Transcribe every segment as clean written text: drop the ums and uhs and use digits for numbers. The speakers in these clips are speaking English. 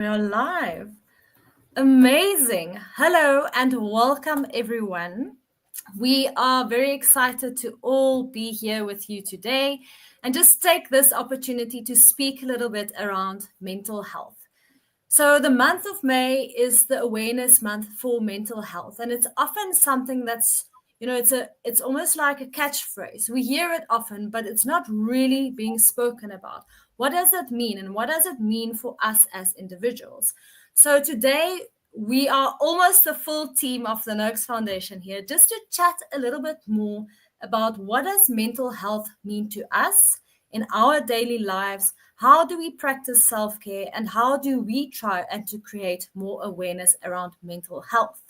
We're live. Amazing. Hello and welcome, everyone. We are very excited to all be here with you today and just take this opportunity to speak a little bit around mental health. So, the month of May is the awareness month for mental health, and it's often something that's it's almost like a catchphrase. We hear it often, but it's not really being spoken about. What does it mean, and what does it mean for us as individuals? So today we are almost the full team of the Noakes Foundation here, just to chat a little bit more about what does mental health mean to us in our daily lives. How do we practice self-care, and how do we try and to create more awareness around mental health?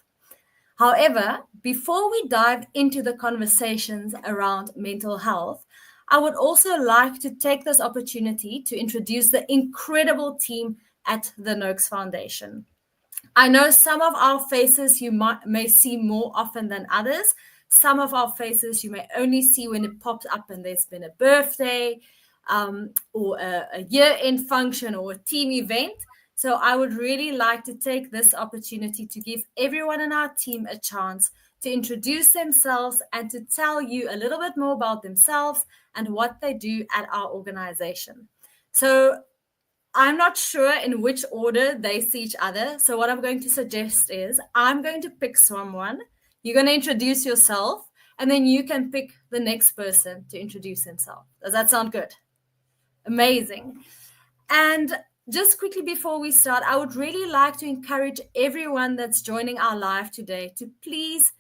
However, before we dive into the conversations around mental health, I would also like to take this opportunity to introduce the incredible team at the Noakes Foundation. I know some of our faces you may see more often than others. Some of our faces you may only see when it pops up and there's been a birthday or a year-end function or a team event. So I would really like to take this opportunity to give everyone in our team a chance to introduce themselves and to tell you a little bit more about themselves and what they do at our organization. So I'm not sure in which order they see each other. So what I'm going to suggest is I'm going to pick someone. You're going to introduce yourself, and then you can pick the next person to introduce himself. Does that sound good? Amazing. And just quickly before we start, I would really like to encourage everyone that's joining our live today to please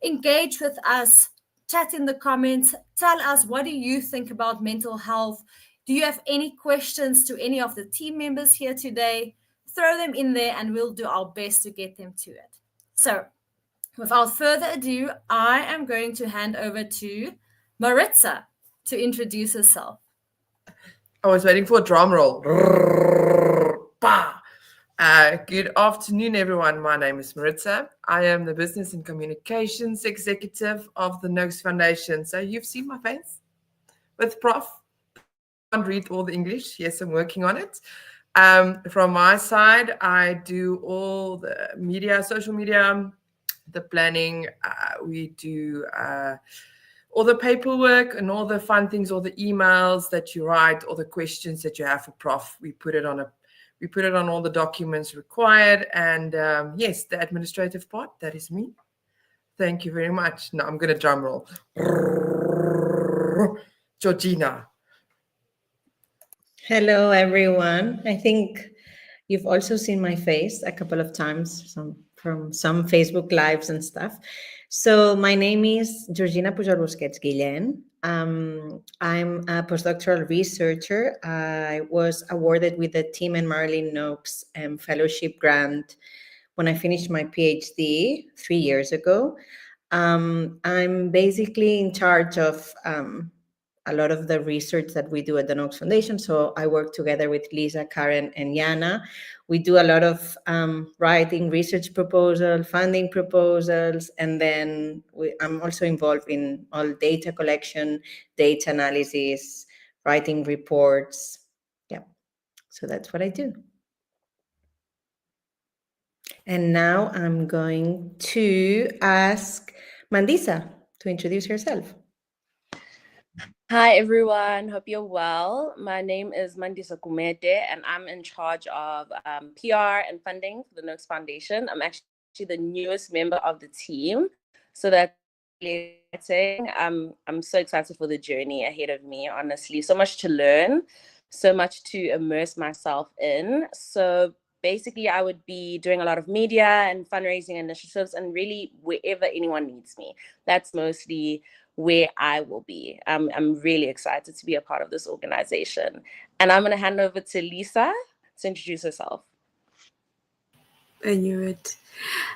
engage with us, chat in the comments, tell us what do you think about mental health. Do you have any questions to any of the team members here today? Throw them in there and we'll do our best to get them to it. So without further ado, I am going to hand over to Maritza to introduce herself. I was waiting for a drum roll. Good afternoon, everyone. My name is Maritza. I am the Business and Communications Executive of the Noakes Foundation. So you've seen my face with Prof. I can't read all the English. Yes, I'm working on it. From my side, I do all the media, social media, the planning. We do all the paperwork and all the fun things, all the emails that you write, all the questions that you have for Prof. We put it on all the documents required. And yes, the administrative part, that is me. Thank you very much. Now I'm going to drum roll. Georgina. Hello, everyone. I think you've also seen my face a couple of times from some Facebook Lives and stuff. So my name is Georgina Pujol Busquets Guillen. I'm a postdoctoral researcher. I was awarded with the Tim and Marilyn Noakes Fellowship Grant when I finished my PhD 3 years ago. I'm basically in charge of a lot of the research that we do at the Noakes Foundation. So I work together with Lisa, Karen, and Jana. We do a lot of writing research proposals, funding proposals, and then I'm also involved in all data collection, data analysis, writing reports. Yeah, so that's what I do. And now I'm going to ask Mandisa to introduce herself. Hi, everyone. Hope you're well. My name is Mandisa Kumete, and I'm in charge of PR and funding for the Noakes Foundation. I'm actually the newest member of the team, so that's really exciting. I'm so excited for the journey ahead of me, honestly. So much to learn, so much to immerse myself in. So basically, I would be doing a lot of media and fundraising initiatives and really wherever anyone needs me. That's mostly where I will be. I'm really excited to be a part of this organization. And I'm going to hand over to Lisa to introduce herself. I knew it.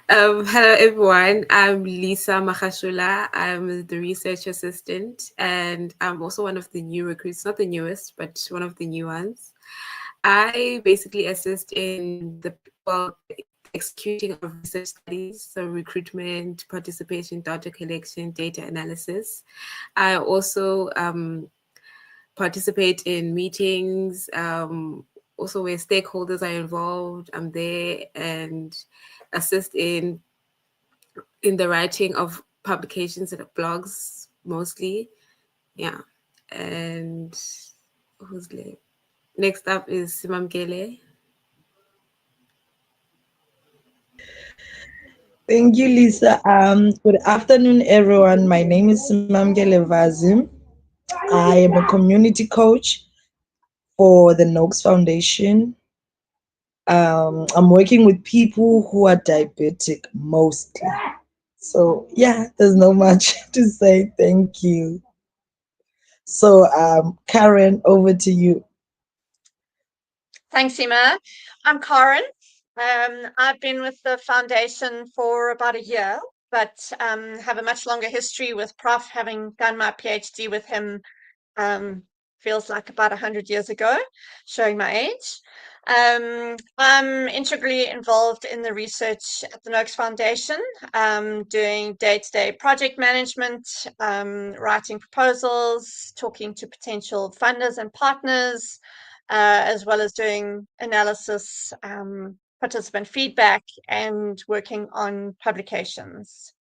Hello, everyone. I'm Lisa Makashula. I'm the research assistant, and I'm also one of the new recruits, not the newest, but one of the new ones. I basically assist in the executing of research studies, so recruitment, participation, data collection, data analysis. I also participate in meetings, also where stakeholders are involved. I'm there and assist in the writing of publications and blogs mostly. Yeah. And who's left? Next up is Simamkele. Thank you, Lisa. Good afternoon, everyone. My name is Simamkele Vazim. I am a community coach for the Noakes Foundation. I'm working with people who are diabetic mostly. So yeah, there's not much to say. Thank you. So Karen, over to you. Thanks, Emma. I'm Karen. I've been with the foundation for about a year, but have a much longer history with Prof, having done my PhD with him. Feels like about 100 years ago, showing my age. I'm integrally involved in the research at the Noakes Foundation, doing day-to-day project management, writing proposals, talking to potential funders and partners, as well as doing analysis, participant feedback, and working on publications.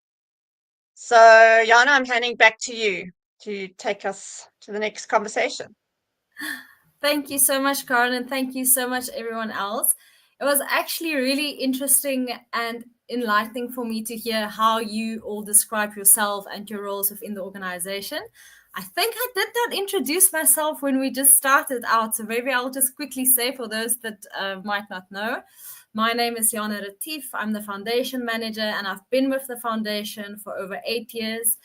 So, Jana, I'm handing back to you to take us to the next conversation. Thank you so much, Karen, and thank you so much, everyone else. It was actually really interesting and enlightening for me to hear how you all describe yourself and your roles within the organization. I think I did not introduce myself when we just started out, so maybe I'll just quickly say for those that might not know. My name is Jana Retief. I'm the foundation manager, and I've been with the foundation for over 8 years.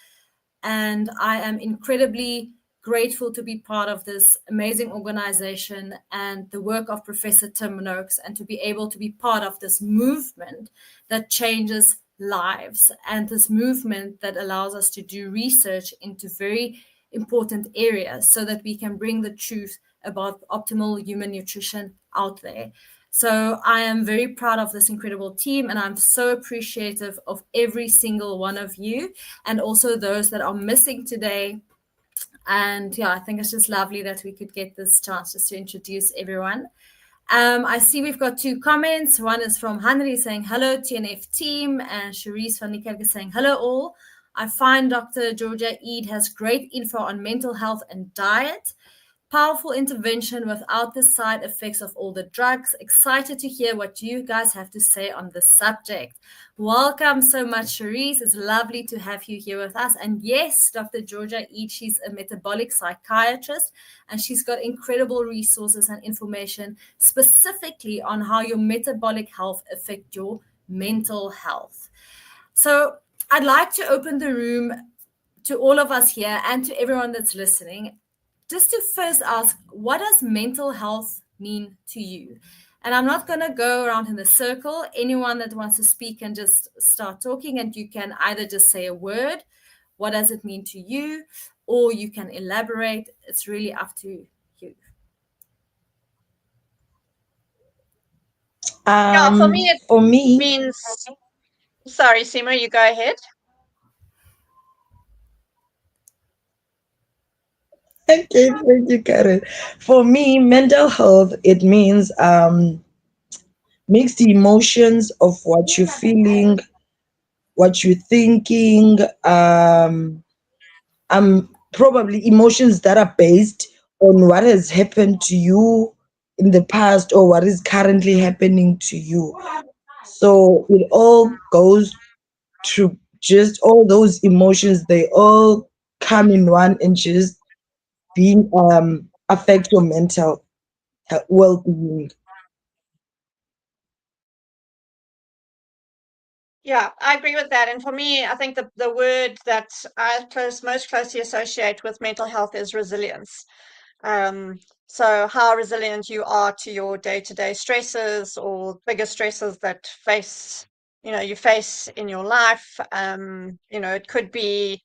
And I am incredibly grateful to be part of this amazing organization and the work of Professor Tim Noakes, and to be able to be part of this movement that changes lives, and this movement that allows us to do research into very important areas so that we can bring the truth about optimal human nutrition out there. So I am very proud of this incredible team, and I'm so appreciative of every single one of you, and also those that are missing today. And yeah, I think it's just lovely that we could get this chance just to introduce everyone. I see we've got 2 comments. One is from Henry saying, hello, TNF team, and Cherise van Niekerk saying, hello all. I find Dr. Georgia Eid has great info on mental health and diet. Powerful intervention without the side effects of all the drugs. Excited to hear what you guys have to say on the subject. Welcome so much, Cherise. It's lovely to have you here with us. And yes, Dr. Georgia Eid, she's a metabolic psychiatrist, and she's got incredible resources and information specifically on how your metabolic health affect your mental health. So I'd like to open the room to all of us here and to everyone that's listening, just to first ask, what does mental health mean to you? And I'm not going to go around in the circle. Anyone that wants to speak can just start talking, and you can either just say a word, what does it mean to you, or you can elaborate. It's really up to you. Yeah, for me, it means... Sorry, Sima, you go ahead. Okay, thank you, Karen. For me, mental health, it means mixed emotions of what you're feeling, what you're thinking, probably emotions that are based on what has happened to you in the past or what is currently happening to you. So it all goes to just all those emotions, they all come in one and just being affect your mental well-being. Yeah, I agree with that. And for me, I think the word that I most closely associate with mental health is resilience. So how resilient you are to your day-to-day stresses or bigger stresses that you face in your life. It could be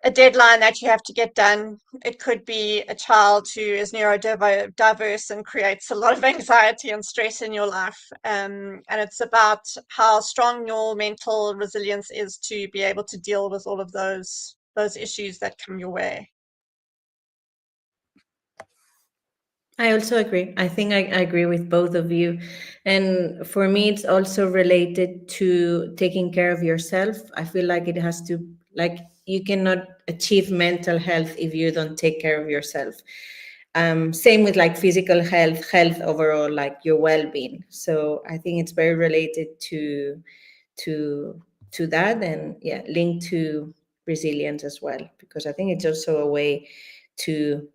a deadline that you have to get done. It could be a child who is neurodiverse and creates a lot of anxiety and stress in your life. And it's about how strong your mental resilience is to be able to deal with all of those issues that come your way. I also agree. I think I agree with both of you. And for me, it's also related to taking care of yourself. I feel like it has to, like, you cannot achieve mental health if you don't take care of yourself. Same with like physical health, health overall, like your well-being. So I think it's very related to to that, and yeah, linked to resilience as well, because I think it's also a way to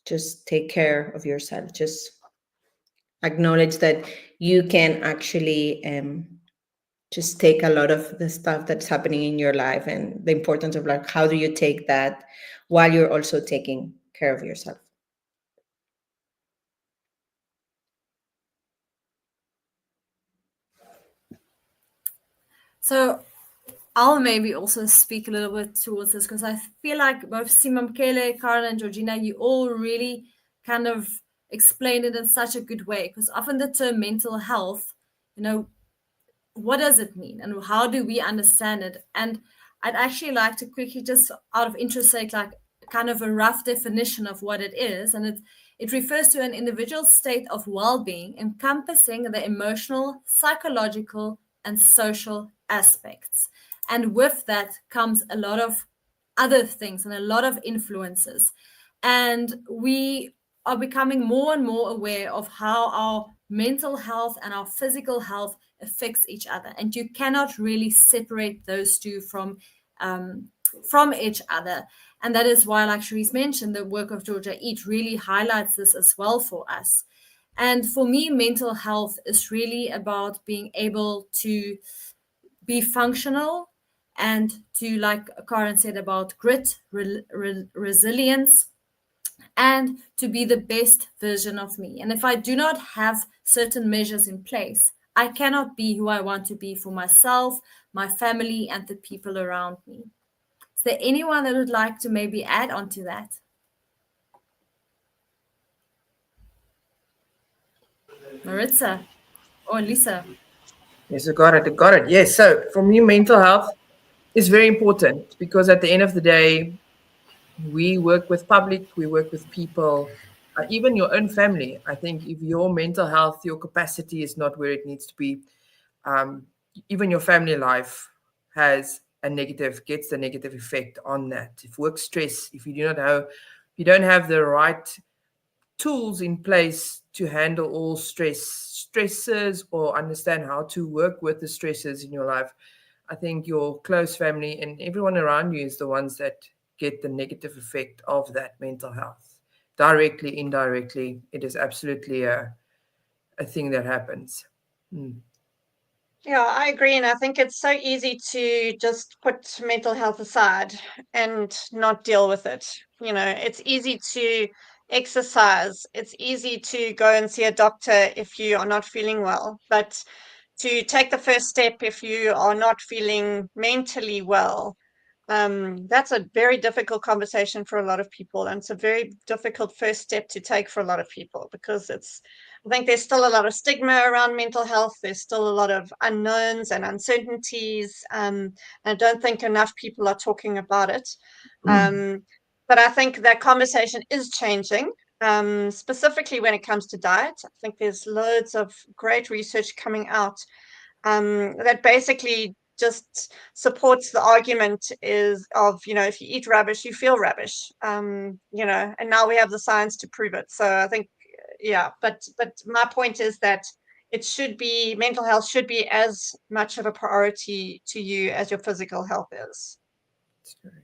just take care of yourself, just acknowledge that you can actually just take a lot of the stuff that's happening in your life, and the importance of like how do you take that while you're also taking care of yourself. So I'll maybe also speak a little bit towards this, because I feel like both Simamkele, Karen, and Georgina, you all really kind of explained it in such a good way. Because often the term mental health, what does it mean and how do we understand it? And I'd actually like to quickly, just out of interest sake, like kind of a rough definition of what it is. And it refers to an individual state of well-being encompassing the emotional, psychological, and social aspects. And with that comes a lot of other things and a lot of influences. And we are becoming more and more aware of how our mental health and our physical health affects each other, and you cannot really separate those two from each other. And that is why, like Cherise mentioned, the work of Georgia Eat really highlights this as well for us. And for me, mental health is really about being able to be functional and to, like Karen said, about grit, resilience, and to be the best version of me. And if I do not have certain measures in place, I cannot be who I want to be for myself, my family, and the people around me. Is there anyone that would like to maybe add on to that? Maritza or Lisa? Yes, I got it. I got it. Yes. So for me, mental health is very important because at the end of the day, we work with public, we work with people, even your own family. I think if your mental health, your capacity is not where it needs to be, um, even your family life gets the negative effect on that. If work stress, if you you don't have the right tools in place to handle all stresses or understand how to work with the stresses in your life, I think your close family and everyone around you is the ones that get the negative effect of that mental health. Directly, indirectly, it is absolutely a thing that happens. Yeah, I agree. And I think it's so easy to just put mental health aside and not deal with it. It's easy to exercise. It's easy to go and see a doctor if you are not feeling well. But to take the first step if you are not feeling mentally well, that's a very difficult conversation for a lot of people. And it's a very difficult first step to take for a lot of people, because I think there's still a lot of stigma around mental health. There's still a lot of unknowns and uncertainties. And I don't think enough people are talking about it. But I think that conversation is changing, specifically when it comes to diet. I think there's loads of great research coming out that basically just supports the argument if you eat rubbish, you feel rubbish, and now we have the science to prove it. So I think, yeah, but my point is that mental health should be as much of a priority to you as your physical health is. That's correct.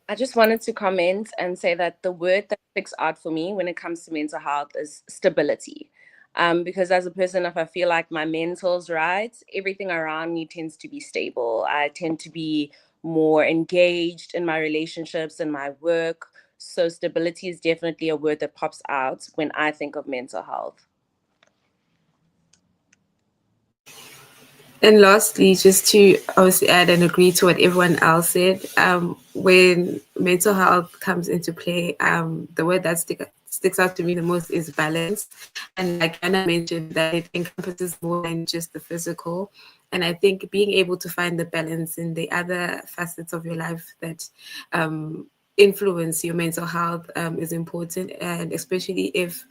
I just wanted to comment and say that the word that sticks out for me when it comes to mental health is stability. Because as a person, if I feel like my mental's right, everything around me tends to be stable. I tend to be more engaged in my relationships and my work. So stability is definitely a word that pops out when I think of mental health. And lastly, just to obviously add and agree to what everyone else said, when mental health comes into play, the word that sticks out to me the most is balance. And like Anna mentioned, that it encompasses more than just the physical. And I think being able to find the balance in the other facets of your life that influence your mental health is important, and especially if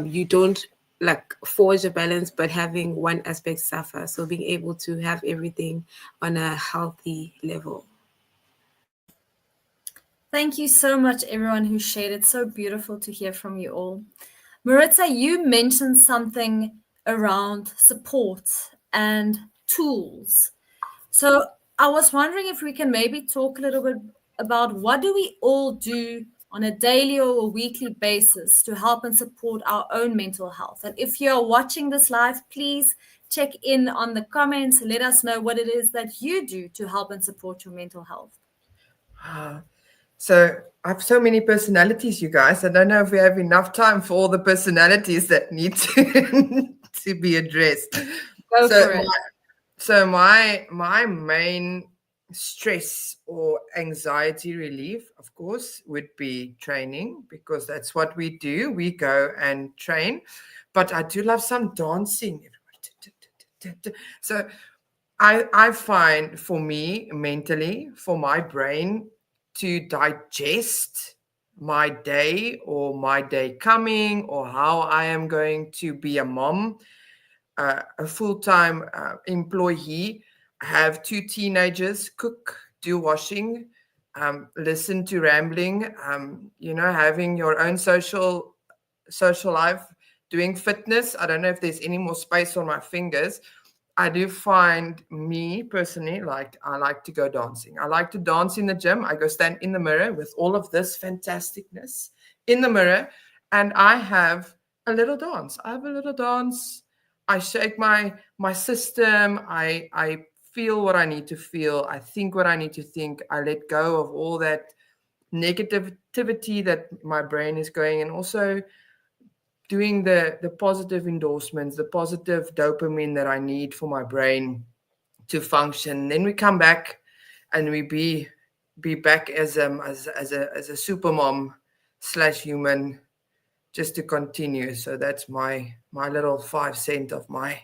you don't like forge a balance, but having one aspect suffer. So being able to have everything on a healthy level. Thank you so much, everyone who shared. It's so beautiful to hear from you all. Maritza, you mentioned something around support and tools. So I was wondering if we can maybe talk a little bit about what do we all do on a daily or a weekly basis to help and support our own mental health. And if you're watching this live, please check in on the comments. Let us know what it is that you do to help and support your mental health. So I have so many personalities, you guys. I don't know if we have enough time for all the personalities that need to be addressed. Go for it. My main stress or anxiety relief, of course, would be training, because that's what we do. We go and train. But I do love some dancing. So I find, for me mentally, for my brain to digest my day or my day coming, or how I am going to be a mom, a full-time employee, have two teenagers, cook, do washing, listen to rambling, having your own social life, doing fitness. I don't know if there's any more space on my fingers. I do find, me personally, I like to go dancing. I like to dance in the gym. I go stand in the mirror with all of this fantasticness in the mirror, and I have a little dance. I have a little dance. I shake my system. I feel what I need to feel. I think what I need to think. I let go of all that negativity that my brain is going, and also doing the positive endorsements, the positive dopamine that I need for my brain to function. Then we come back and we be back as a super mom / human, just to continue. So that's my little 5 cents of my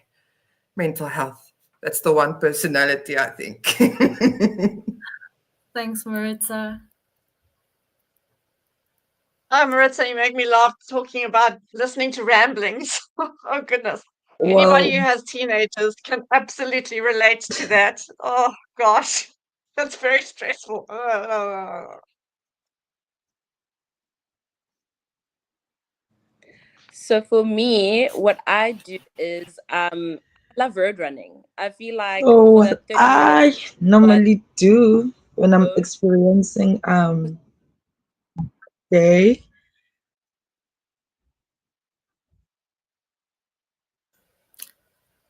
mental health. That's the one personality, I think. Thanks, Maritza. Oh, Maritza, you make me laugh talking about listening to ramblings. Oh, goodness. Well, Anybody who has teenagers can absolutely relate to that. Oh, gosh. That's very stressful. So for me, what I do is I love road running. I feel like for what that 30 minutes I normally do when I'm road, experiencing day.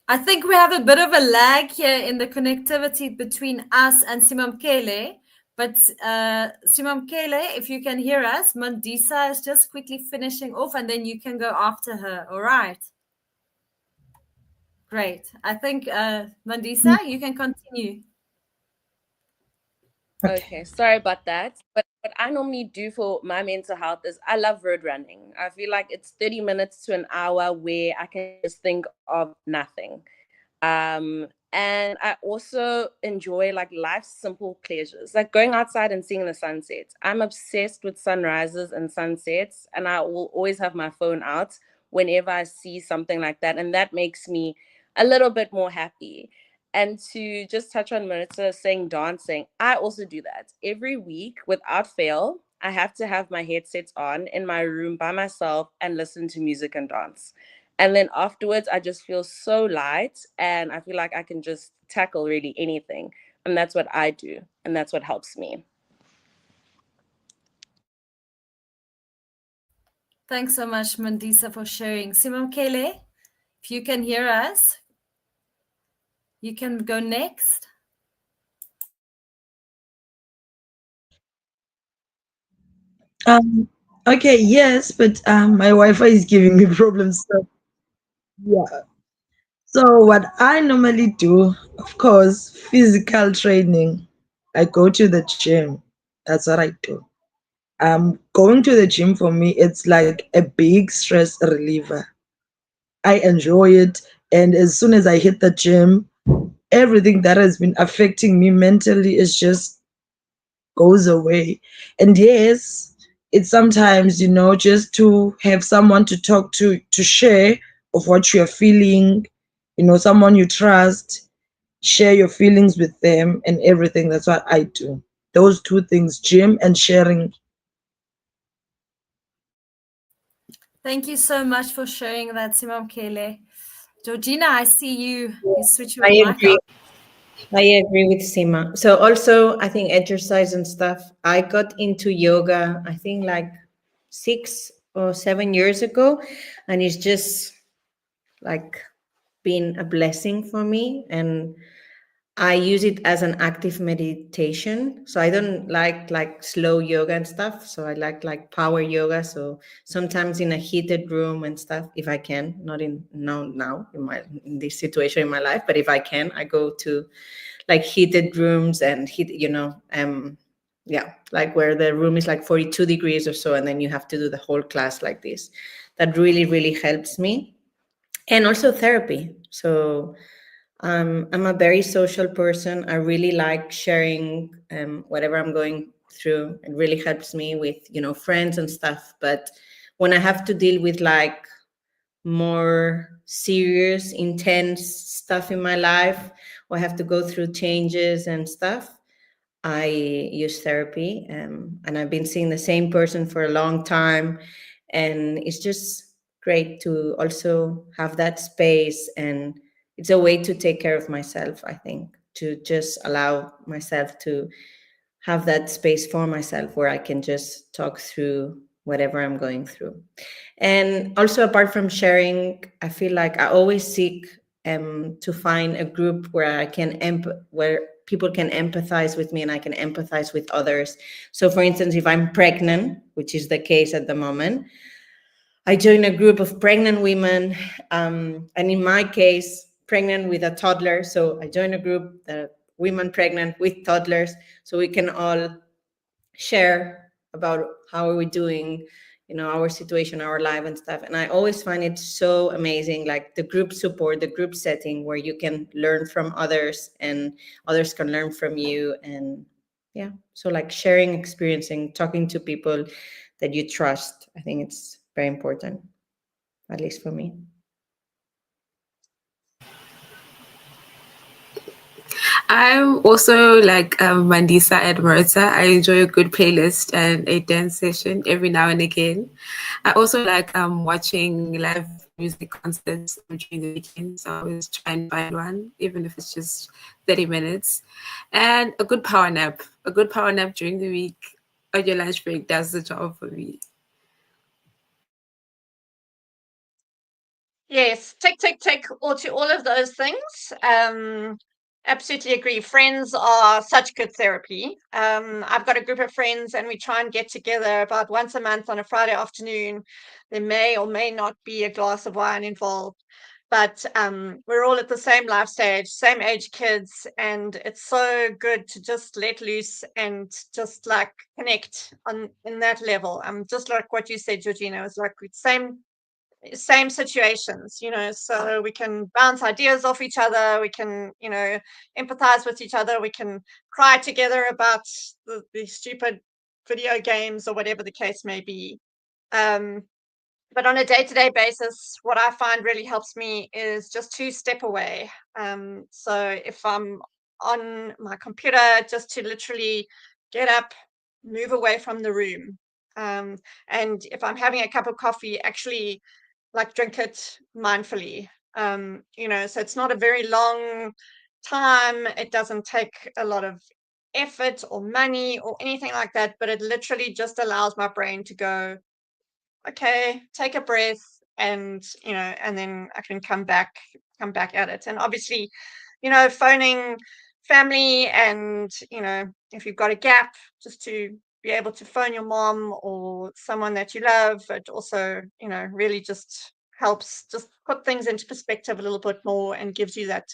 I think we have a bit of a lag here in the connectivity between us and Simamkele. But Simamkele, if you can hear us, Mandisa is just quickly finishing off, and then you can go after her. All right. Great. I think, Mandisa, you can continue. okay, sorry about that. But what I normally do for my mental health is I love road running. I feel like it's 30 minutes to an hour where I can just think of nothing. And I also enjoy like life's simple pleasures, like going outside and seeing the sunset. I'm obsessed with sunrises and sunsets, and I will always have my phone out whenever I see something like that. And that makes me a little bit more happy. And to just touch on Maritza saying dancing, I also do that every week without fail. I have to have my headsets on in my room by myself and listen to music and dance. And then afterwards, I just feel so light and I feel like I can just tackle really anything. And that's what I do. And that's what helps me. Thanks so much, Mandisa, for sharing. Simamkele, if you can hear us, you can go next. Um, okay, yes, but my Wi-Fi is giving me problems. So yeah. So what I normally do, of course, physical training. I go to the gym. That's what I do. Going to the gym for me, it's like a big stress reliever. I enjoy it, and as soon as I hit the gym, everything that has been affecting me mentally is just goes away. And yes, it's sometimes, just to have someone to talk to share of what you're feeling, someone you trust, share your feelings with them and everything. That's what I do. Those two things, gym and sharing. Thank you so much for sharing that, Simamkele. Georgina, I see you switch your I mic agree. on. I agree with Sima. So also, I think exercise and stuff. I got into yoga, I think like 6 or 7 years ago, and it's just like been a blessing for me. And I use it as an active meditation. So I don't like slow yoga and stuff. So I like power yoga. So sometimes in a heated room and stuff, if I can, not in now in this situation in my life, but if I can, I go to like heated rooms and like where the room is like 42 degrees or so, and then you have to do the whole class like this. That really helps me. And also therapy. So I'm a very social person. I really like sharing whatever I'm going through. It really helps me with, friends and stuff. But when I have to deal with like more serious, intense stuff in my life, or I have to go through changes and stuff, I use therapy. And I've been seeing the same person for a long time. And it's just great to also have that space. And it's a way to take care of myself, I think, to just allow myself to have that space for myself where I can just talk through whatever I'm going through. And also, apart from sharing, I feel like I always seek to find a group where where people can empathize with me and I can empathize with others. So, for instance, if I'm pregnant, which is the case at the moment, I join a group of pregnant women, and in my case, pregnant with a toddler. So I join a group, women pregnant with toddlers, so we can all share about how are we doing, our situation, our life and stuff. And I always find it so amazing, like the group support, the group setting where you can learn from others and others can learn from you. And yeah, so like sharing, experiencing, talking to people that you trust, I think it's very important, at least for me. I'm also like Mandisa and Marita. I enjoy a good playlist and a dance session every now and again. I also like watching live music concerts during the weekends. I always try and find one, even if it's just 30 minutes. And a good power nap. A good power nap during the week on your lunch break does the job for me. Yes, tick, or to all of those things. Absolutely agree. Friends are such good therapy. I've got a group of friends and we try and get together about once a month on a Friday afternoon. There may or may not be a glass of wine involved, but we're all at the same life stage, same age kids, and it's so good to just let loose and just like connect on in that level. Just like what you said, Georgina, it was like same situations, so we can bounce ideas off each other, we can, empathize with each other, we can cry together about the stupid video games or whatever the case may be. But on a day-to-day basis, what I find really helps me is just to step away. So if I'm on my computer, just to literally get up, move away from the room. And if I'm having a cup of coffee, actually like drink it mindfully. So it's not a very long time. It doesn't take a lot of effort or money or anything like that, but it literally just allows my brain to go, okay, take a breath, and and then I can come back at it. And obviously, phoning family, and if you've got a gap, just to be able to phone your mom or someone that you love. It also, really just helps just put things into perspective a little bit more and gives you that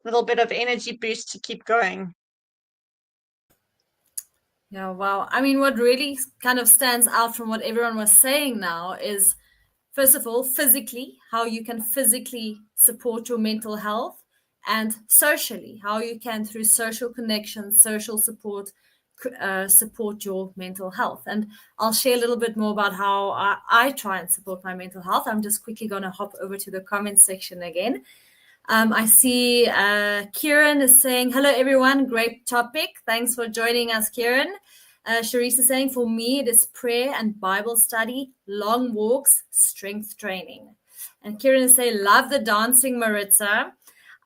little bit of energy boost to keep going. Yeah, wow. I mean, what really kind of stands out from what everyone was saying now is, first of all, physically, how you can physically support your mental health, and socially, how you can, through social connections, social support, support your mental health. And I'll share a little bit more about how I try and support my mental health. I'm just quickly going to hop over to the comments section again. I see Kieran is saying, hello, everyone. Great topic. Thanks for joining us, Kieran. Sharice is saying, for me, it is prayer and Bible study, long walks, strength training. And Kieran is saying, love the dancing, Maritza.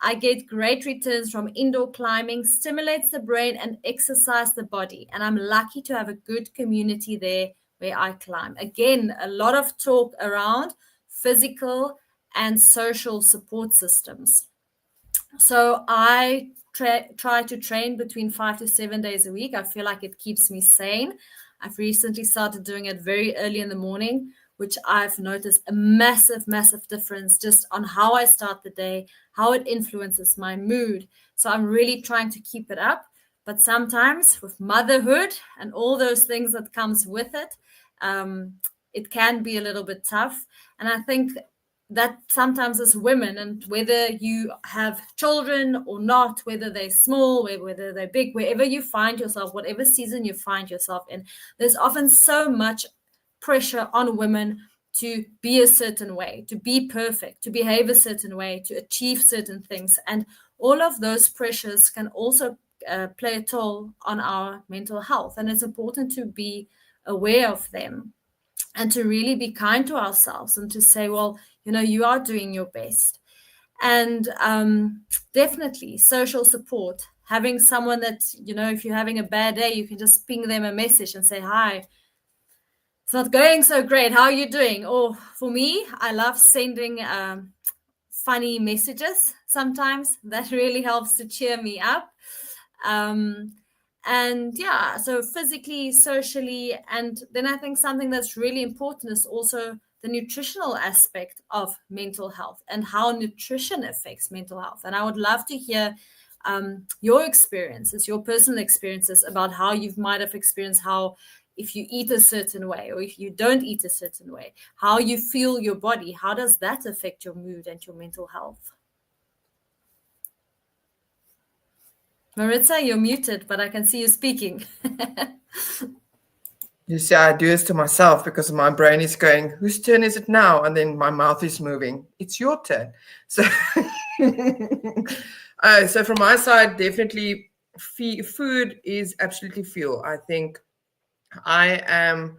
I get great returns from indoor climbing, stimulates the brain and exercise the body. And I'm lucky to have a good community there where I climb. Again, a lot of talk around physical and social support systems. So I try to train between 5 to 7 days a week. I feel like it keeps me sane. I've recently started doing it very early in the morning, which I've noticed a massive, massive difference just on how I start the day, how it influences my mood. So I'm really trying to keep it up. But sometimes with motherhood and all those things that comes with it, it can be a little bit tough. And I think that sometimes as women, and whether you have children or not, whether they're small, whether they're big, wherever you find yourself, whatever season you find yourself in, there's often so much pressure on women to be a certain way, to be perfect, to behave a certain way, to achieve certain things. And all of those pressures can also play a toll on our mental health. And it's important to be aware of them and to really be kind to ourselves and to say, well, you know, you are doing your best. And definitely social support, having someone that, you know, if you're having a bad day, you can just ping them a message and say, hi, it's not going so great. How are you doing? Or for me, I love sending funny messages sometimes. That really helps to cheer me up. And yeah, so physically, socially, and then I think something that's really important is also the nutritional aspect of mental health and how nutrition affects mental health. And I would love to hear your experiences, your personal experiences about how you might have experienced how if you eat a certain way or if you don't eat a certain way, how you feel your body, how does that affect your mood and your mental health? Maritza, you're muted, but I can see you speaking. You see, I do this to myself because my brain is going, whose turn is it now? And then my mouth is moving. It's your turn. So, so from my side, definitely food is absolutely fuel. I think I'm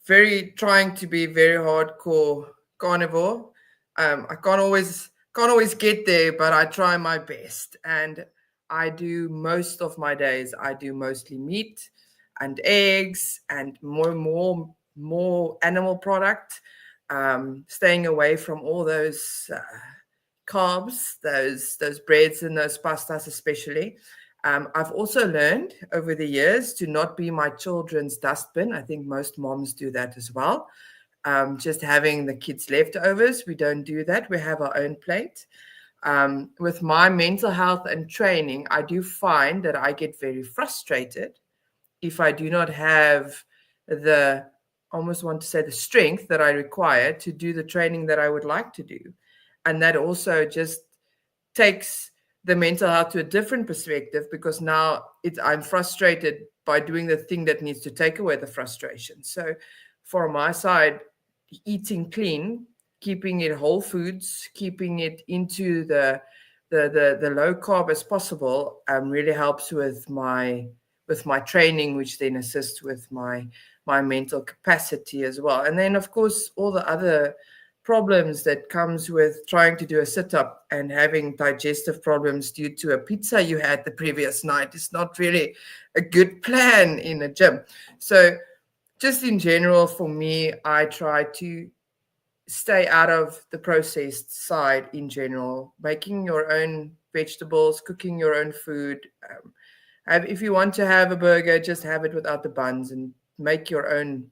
very trying to be very hardcore carnivore. I can't always get there, but I try my best. And I do most of my days, I do mostly meat and eggs and more animal product, staying away from all those carbs, those breads and those pastas especially. I've also learned over the years to not be my children's dustbin. I think most moms do that as well. Just having the kids' leftovers. We don't do that. We have our own plate. With my mental health and training, I do find that I get very frustrated if I do not have the, almost want to say, the strength that I require to do the training that I would like to do. And that also just takes the mental health to a different perspective, because now I'm frustrated by doing the thing that needs to take away the frustration. So for my side, eating clean, keeping it whole foods, keeping it into the low carb as possible, really helps with my training, which then assists with my mental capacity as well. And then, of course, all the other problems that comes with trying to do a sit-up and having digestive problems due to a pizza you had the previous night is not really a good plan in a gym. So just in general, for me, I try to stay out of the processed side in general, making your own vegetables, cooking your own food. If you want to have a burger, just have it without the buns and make your own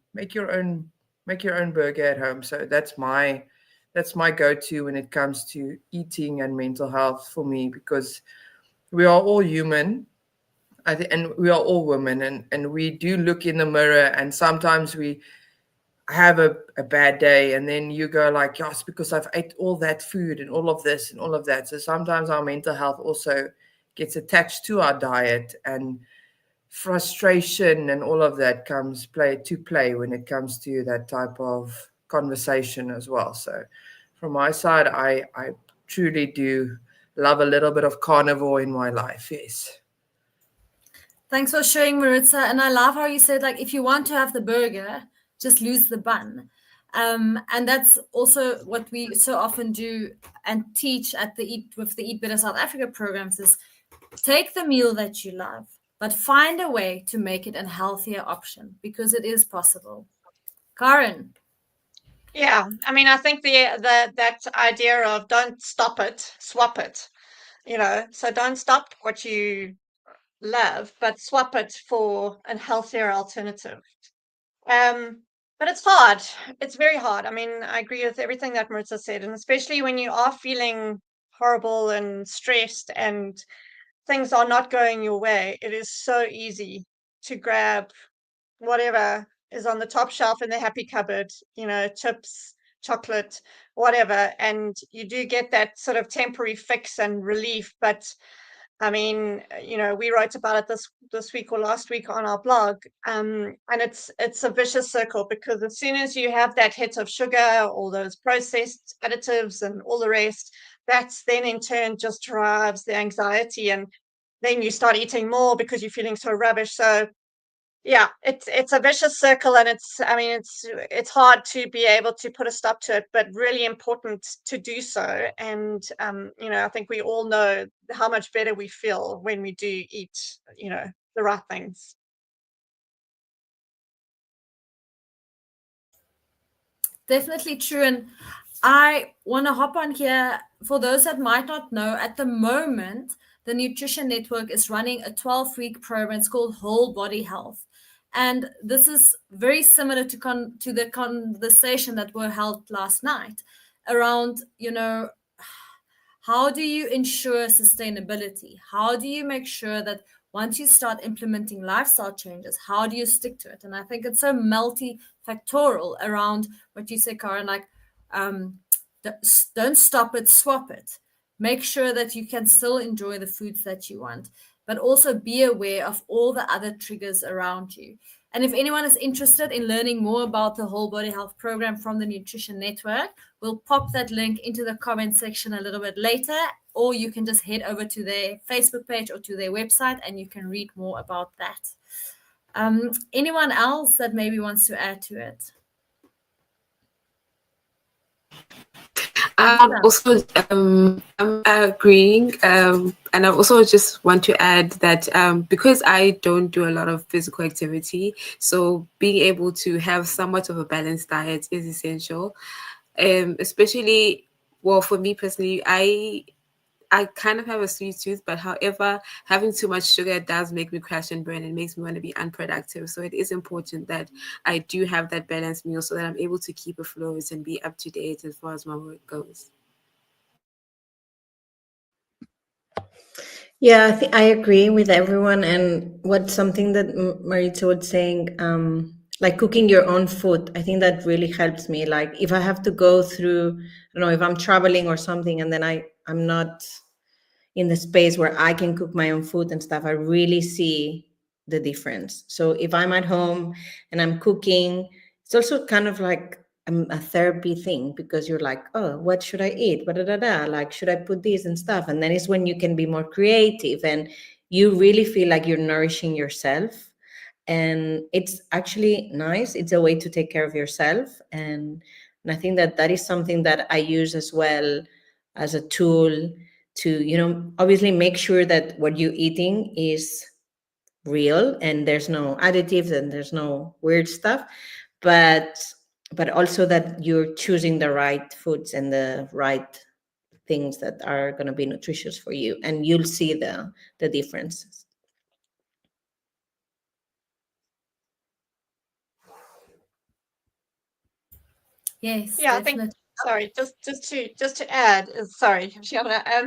burger at home. So that's my go-to when it comes to eating and mental health for me, because we are all human, and we are all women, and we do look in the mirror, and sometimes we have a bad day, and then you go like, yes, because I've ate all that food and all of this and all of that. So sometimes our mental health also gets attached to our diet, and frustration and all of that comes to play when it comes to that type of conversation as well. So from my side, I truly do love a little bit of carnivore in my life. Yes. Thanks for sharing, Maritza. And I love how you said, like, if you want to have the burger, just lose the bun. And that's also what we so often do and teach at the Eat Better South Africa programs is take the meal that you love, but find a way to make it a healthier option because it is possible. Karen. Yeah, I mean, I think that idea of don't stop it, swap it, so don't stop what you love, but swap it for a healthier alternative. But it's hard. It's very hard. I mean, I agree with everything that Maritza said, and especially when you are feeling horrible and stressed and things are not going your way, it is so easy to grab whatever is on the top shelf in the happy cupboard, chips, chocolate, whatever, and you do get that sort of temporary fix and relief. But I mean, we wrote about it this week or last week on our blog, and it's a vicious circle because as soon as you have that hit of sugar, all those processed additives and all the rest, that's then in turn just drives the anxiety, and then you start eating more because you're feeling so rubbish. So yeah, it's a vicious circle, and it's hard to be able to put a stop to it, but really important to do so. And I think we all know how much better we feel when we do eat, the right things. Definitely true. And I want to hop on here for those that might not know. At the moment, the Nutrition Network is running a 12-week program. It's called Whole Body Health. And this is very similar to the conversation that were held last night around, how do you ensure sustainability? How do you make sure that once you start implementing lifestyle changes, how do you stick to it? And I think it's so multifactorial around what you say, Karen, like don't stop it, swap it. Make sure that you can still enjoy the foods that you want, but also be aware of all the other triggers around you. And if anyone is interested in learning more about the Whole Body Health program from the Nutrition Network, we'll pop that link into the comment section a little bit later, or you can just head over to their Facebook page or to their website and you can read more about that. Anyone else that maybe wants to add to it? Also, I'm agreeing, and I also just want to add that because I don't do a lot of physical activity, so being able to have somewhat of a balanced diet is essential. Especially, well, for me personally, I kind of have a sweet tooth, but however, having too much sugar does make me crash and burn and makes me want to be unproductive. So it is important that I do have that balanced meal so that I'm able to keep afloat and be up to date as far as my work goes. Yeah, I agree with everyone. And what's something that Maritza was saying, like cooking your own food, I think that really helps me. Like if I have to go through, I don't know, if I'm traveling or something, and then I'm not in the space where I can cook my own food and stuff, I really see the difference. So if I'm at home and I'm cooking, it's also kind of like a therapy thing because you're like, oh, what should I eat? Like, should I put this and stuff? And then it's when you can be more creative and you really feel like you're nourishing yourself. And it's actually nice. It's a way to take care of yourself. And I think that is something that I use as well as a tool to, obviously make sure that what you're eating is real and there's no additives and there's no weird stuff, but also that you're choosing the right foods and the right things that are going to be nutritious for you, and you'll see the differences. Yes, Yeah, definitely. I think. Sorry, just to add. Sorry, Fiona. I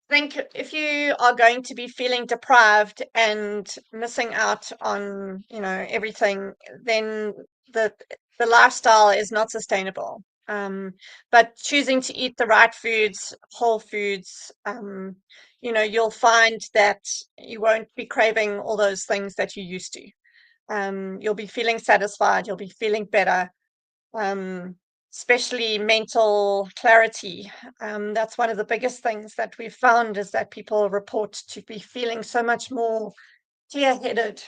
think if you are going to be feeling deprived and missing out on everything, then the lifestyle is not sustainable. But choosing to eat the right foods, whole foods, you'll find that you won't be craving all those things that you used to. You'll be feeling satisfied, you'll be feeling better, especially mental clarity. That's one of the biggest things that we've found, is that people report to be feeling so much more clear-headed.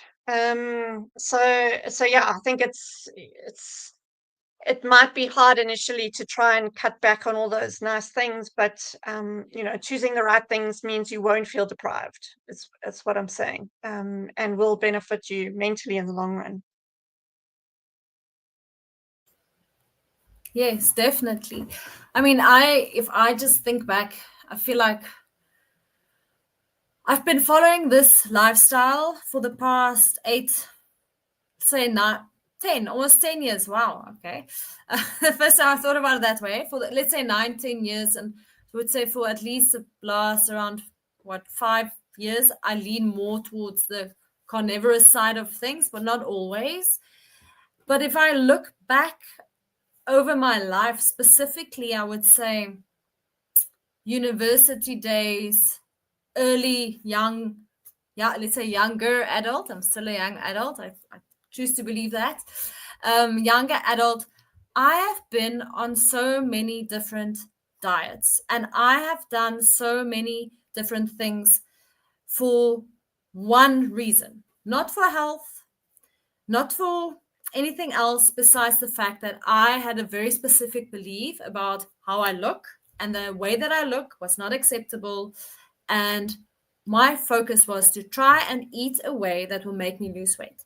So yeah, I think it might be hard initially to try and cut back on all those nice things, but choosing the right things means you won't feel deprived. It's what I'm saying, and will benefit you mentally in the long run. Yes, definitely. I mean, if I just think back, I feel like I've been following this lifestyle for the past 8, say not 10, almost 10 years. Wow. Okay. The first time I thought about it that way, let's say 9, 10 years, and I would say for at least the last around 5 years, I lean more towards the carnivorous side of things, but not always. But if I look back over my life specifically, I would say university days, early young, let's say younger adult. I'm still a young adult. I choose to believe that. Younger adult, I have been on so many different diets, and I have done so many different things for one reason, not for health, not for anything else besides the fact that I had a very specific belief about how I look, and the way that I look was not acceptable. And my focus was to try and eat a way that will make me lose weight.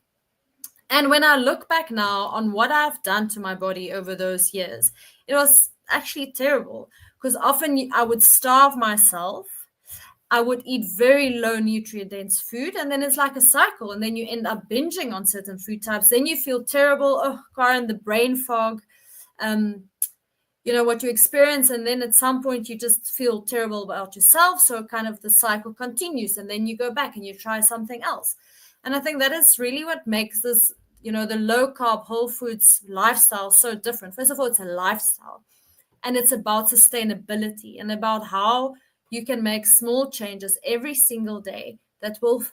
And when I look back now on what I've done to my body over those years, it was actually terrible, because often I would starve myself. I would eat very low nutrient dense food, and then it's like a cycle, and then you end up binging on certain food types. Then you feel terrible. Oh, Karen, the brain fog, what you experience, and then at some point you just feel terrible about yourself. So kind of the cycle continues, and then you go back and you try something else. And I think that is really what makes this, the low carb whole foods lifestyle so different. First of all, it's a lifestyle, and it's about sustainability and about how you can make small changes every single day that will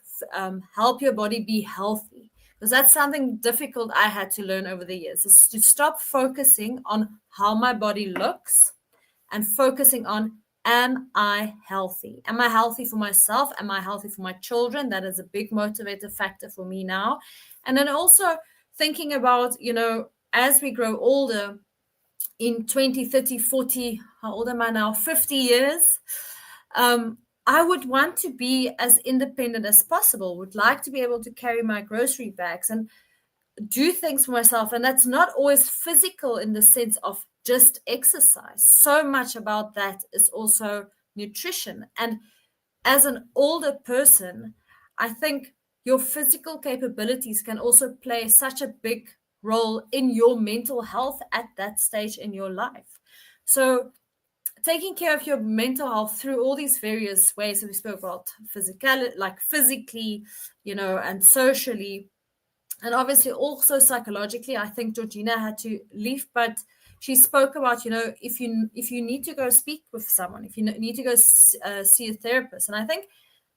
help your body be healthy. Because that's something difficult I had to learn over the years, is to stop focusing on how my body looks and focusing on, am I healthy? Am I healthy for myself? Am I healthy for my children? That is a big motivator factor for me now. And then also thinking about, as we grow older, in 20, 30, 40, how old am I now? 50 years. I would want to be as independent as possible, would like to be able to carry my grocery bags and do things for myself. And that's not always physical in the sense of just exercise. So much about that is also nutrition. And as an older person, I think your physical capabilities can also play such a big role in your mental health at that stage in your life. So taking care of your mental health through all these various ways that we spoke about, physically, and socially, and obviously also psychologically. I think Georgina had to leave, but she spoke about, if you need to go speak with someone, if you need to go see a therapist. And I think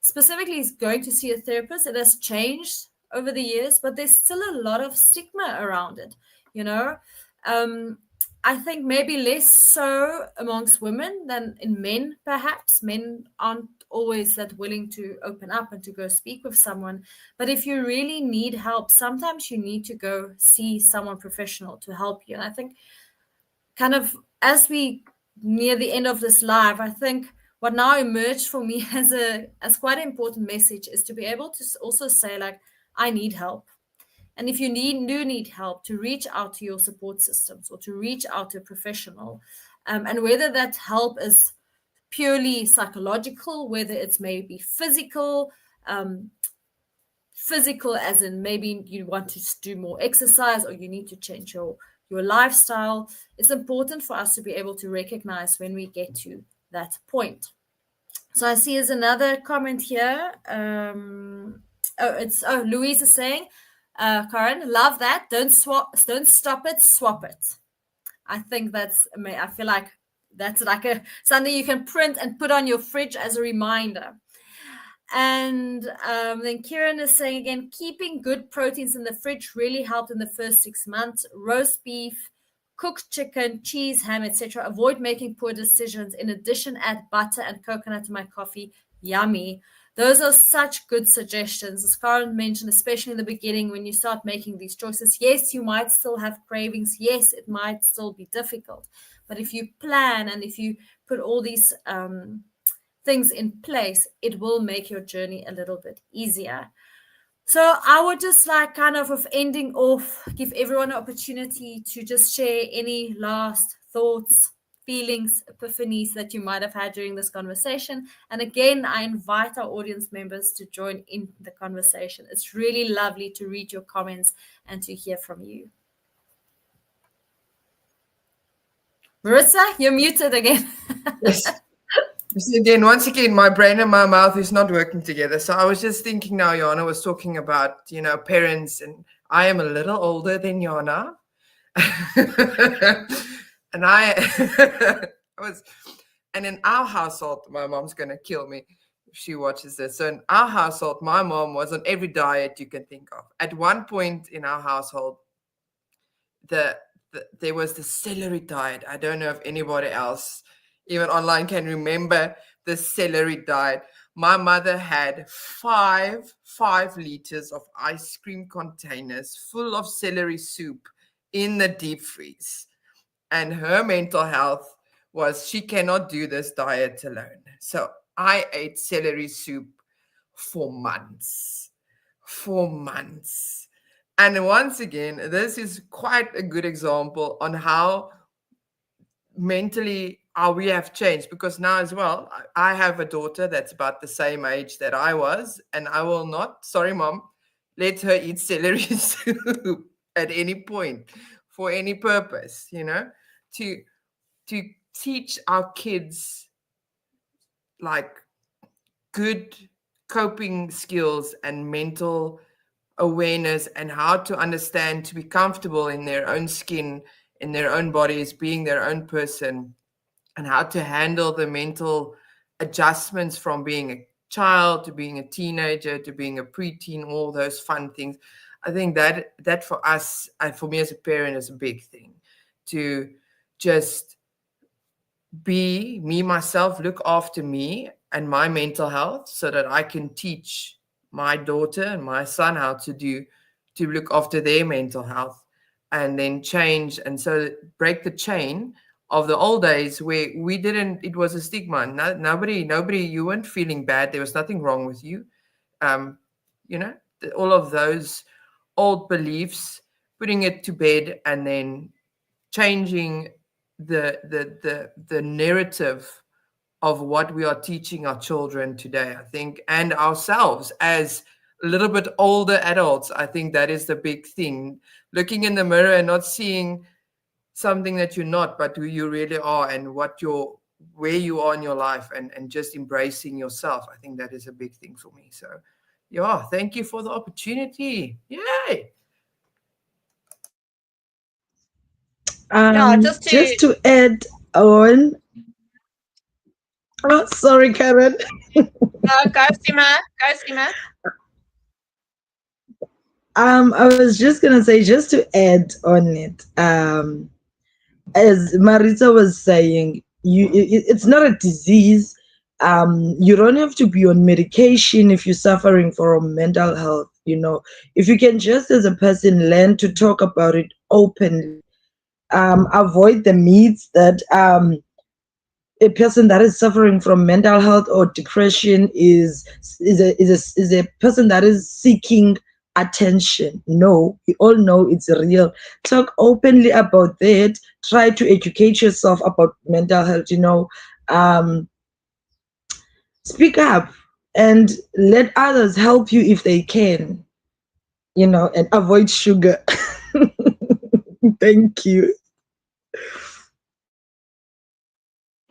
specifically going to see a therapist, it has changed over the years, but there's still a lot of stigma around it, I think maybe less so amongst women than in men, perhaps. Men aren't always that willing to open up and to go speak with someone. But if you really need help, sometimes you need to go see someone professional to help you. And I think kind of as we near the end of this live, I think what now emerged for me as quite an important message is to be able to also say, like, I need help. And if you do need help, to reach out to your support systems or to reach out to a professional. And whether that help is purely psychological, whether it's maybe physical as in maybe you want to do more exercise or you need to change your lifestyle, it's important for us to be able to recognize when we get to that point. So I see there's another comment here. Louise is saying, Karen, love that. Don't stop it, swap it. I think I feel like that's like something you can print and put on your fridge as a reminder. And then Kieran is saying again, keeping good proteins in the fridge really helped in the first 6 months. Roast beef, cooked chicken, cheese, ham, etc. Avoid making poor decisions. In addition, add butter and coconut to my coffee. Yummy. Those are such good suggestions. As Karen mentioned, especially in the beginning when you start making these choices, yes, you might still have cravings. Yes, it might still be difficult. But if you plan and if you put all these things in place, it will make your journey a little bit easier. So I would just like kind of ending off, give everyone an opportunity to just share any last thoughts, feelings, epiphanies that you might have had during this conversation. And again, I invite our audience members to join in the conversation. It's really lovely to read your comments and to hear from you. Marissa, you're muted again. Yes. Again, once again, my brain and my mouth is not working together. So I was just thinking now, Jana was talking about, parents, and I am a little older than Jana. And and in our household, my mom's going to kill me if she watches this. So in our household, my mom was on every diet you can think of. At one point in our household, there was the celery diet. I don't know if anybody else, even online, can remember the celery diet. My mother had five liters of ice cream containers full of celery soup in the deep freeze. And her mental health was she cannot do this diet alone. So I ate celery soup for months. And once again, this is quite a good example on how mentally we have changed, because now as well, I have a daughter that's about the same age that I was, and I will not, sorry mom, let her eat celery soup at any point for any purpose, to teach our kids like good coping skills and mental awareness, and how to understand to be comfortable in their own skin, in their own bodies, being their own person, and how to handle the mental adjustments from being a child to being a teenager to being a preteen, all those fun things. I think that for us, and for me as a parent, is a big thing, to just be me, myself, look after me and my mental health, so that I can teach my daughter and my son how to look after their mental health, and then change. And so break the chain of the old days where it was a stigma. Nobody, you weren't feeling bad. There was nothing wrong with you. All of those old beliefs, putting it to bed, and then changing the narrative of what we are teaching our children today, I think, and ourselves as a little bit older adults. I think that is the big thing. Looking in the mirror and not seeing something that you're not, but who you really are, and where you are in your life, and just embracing yourself. I think that is a big thing for me. So yeah, thank you for the opportunity. Yay. Just to add on. Oh, sorry, Karen. Go, Sima. I was just gonna say, just to add on it, as Marita was saying, it's not a disease. You don't have to be on medication if you're suffering from mental health. If you can just, as a person, learn to talk about it openly, avoid the myths that a person that is suffering from mental health or depression is a person that is seeking attention. No, we all know it's real. Talk openly about that. Try to educate yourself about mental health. Speak up and let others help you if they can. And avoid sugar. Thank you.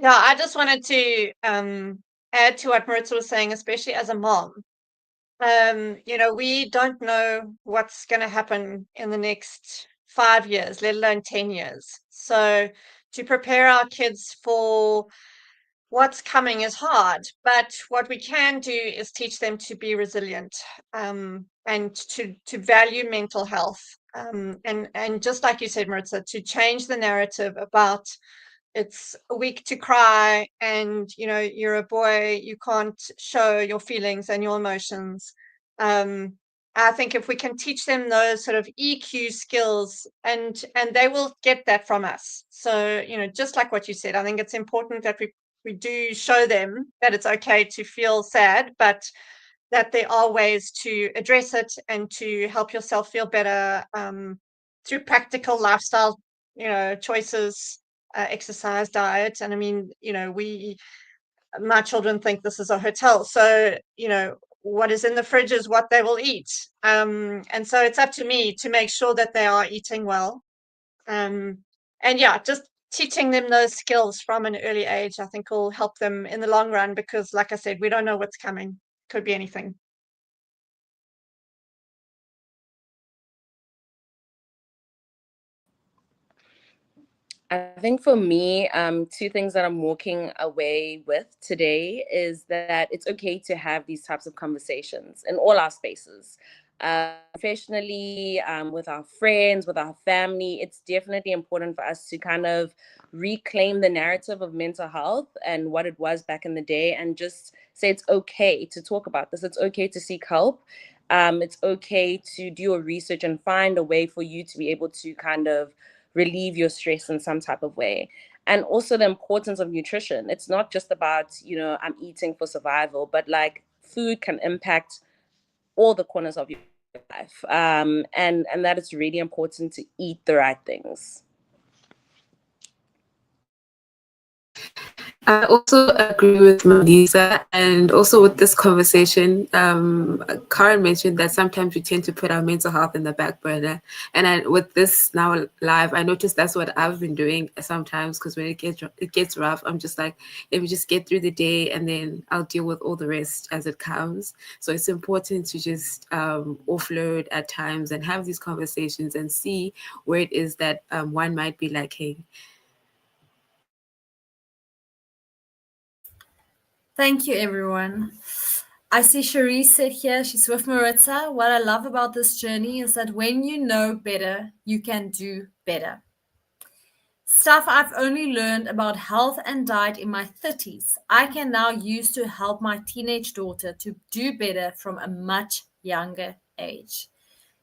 Yeah, I just wanted to add to what Maritza was saying, especially as a mom. We don't know what's going to happen in the next 5 years, let alone 10 years. So to prepare our kids for what's coming is hard, but what we can do is teach them to be resilient, and to value mental health, and just like you said, Maritza, to change the narrative about it's weak to cry, and you're a boy, you can't show your feelings and your emotions. I think if we can teach them those sort of EQ skills, and they will get that from us. So just like what you said, I think it's important that we do show them that it's okay to feel sad, but that there are ways to address it and to help yourself feel better, through practical lifestyle choices, exercise, diet. And I mean, my children think this is a hotel, so what is in the fridge is what they will eat, and so it's up to me to make sure that they are eating well, and yeah, just teaching them those skills from an early age, I think, will help them in the long run, because like I said, we don't know what's coming. Could be anything. I think for me, two things that I'm walking away with today is that it's okay to have these types of conversations in all our spaces. Professionally, with our friends, with our family, it's definitely important for us to kind of reclaim the narrative of mental health and what it was back in the day, and just say it's okay to talk about this. It's okay to seek help. It's okay to do your research and find a way for you to be able to kind of relieve your stress in some type of way. And also the importance of nutrition. It's not just about, I'm eating for survival, but like food can impact all the corners of your life. And that it's really important to eat the right things. I also agree with Melissa, and also with this conversation. Karen mentioned that sometimes we tend to put our mental health in the back burner, and with this now live, I noticed that's what I've been doing sometimes, because when it gets rough, I'm just like, let me just get through the day, and then I'll deal with all the rest as it comes. So it's important to just offload at times and have these conversations and see where it is that one might be lacking. Thank you, everyone. I see Cherise said here, she's with Maritza. What I love about this journey is that when you know better, you can do better. Stuff I've only learned about health and diet in my 30s, I can now use to help my teenage daughter to do better from a much younger age.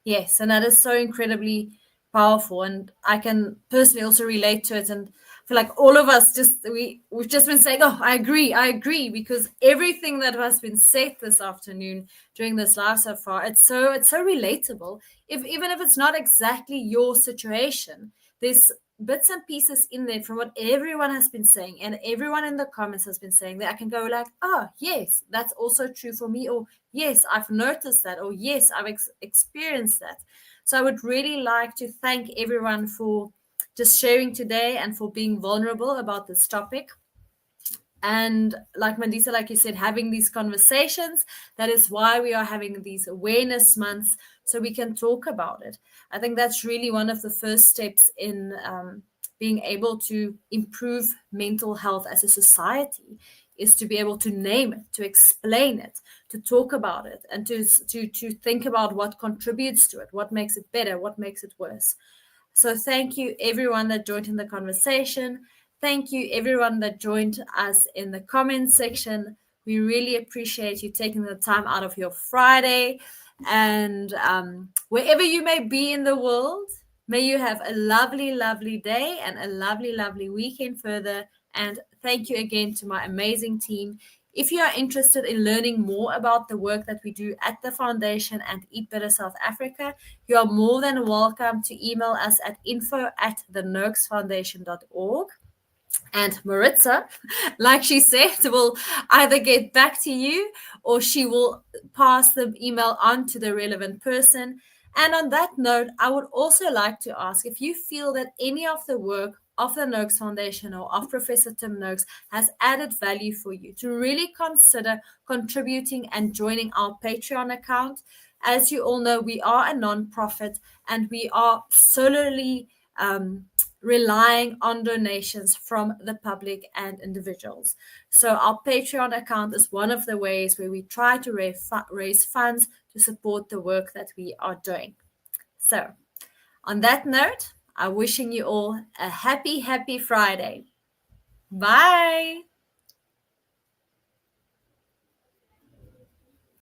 Yes, and that is so incredibly powerful, and I can personally also relate to it, and feel like all of us we've just been saying, oh, I agree, because everything that has been said this afternoon during this live so far, it's so relatable. Even if it's not exactly your situation, there's bits and pieces in there from what everyone has been saying, and everyone in the comments has been saying, that I can go like, oh yes, that's also true for me, or yes, I've noticed that, or yes, I've experienced that. So I would really like to thank everyone for just sharing today and for being vulnerable about this topic. And like Mandisa, like you said, having these conversations, that is why we are having these awareness months, so we can talk about it. I think that's really one of the first steps in being able to improve mental health as a society, is to be able to name it, to explain it, to talk about it, and to think about what contributes to it, what makes it better, what makes it worse. So thank you everyone that joined in the conversation. Thank you everyone that joined us in the comments section. We really appreciate you taking the time out of your Friday. And wherever you may be in the world, may you have a lovely, lovely day and a lovely, lovely weekend further. And thank you again to my amazing team. If you are interested in learning more about the work that we do at the foundation and Eat Better South Africa, you are more than welcome to email us at info@thenoakesfoundation.org. And Maritza, like she said, will either get back to you or she will pass the email on to the relevant person. And on that note, I would also like to ask if you feel that any of the work of the Noakes Foundation or of Professor Tim Noakes has added value for you, to really consider contributing and joining our Patreon account. As you all know, we are a non-profit and we are solely relying on donations from the public and individuals. So our Patreon account is one of the ways where we try to raise funds to support the work that we are doing. So on that note, I'm wishing you all a happy Friday. Bye.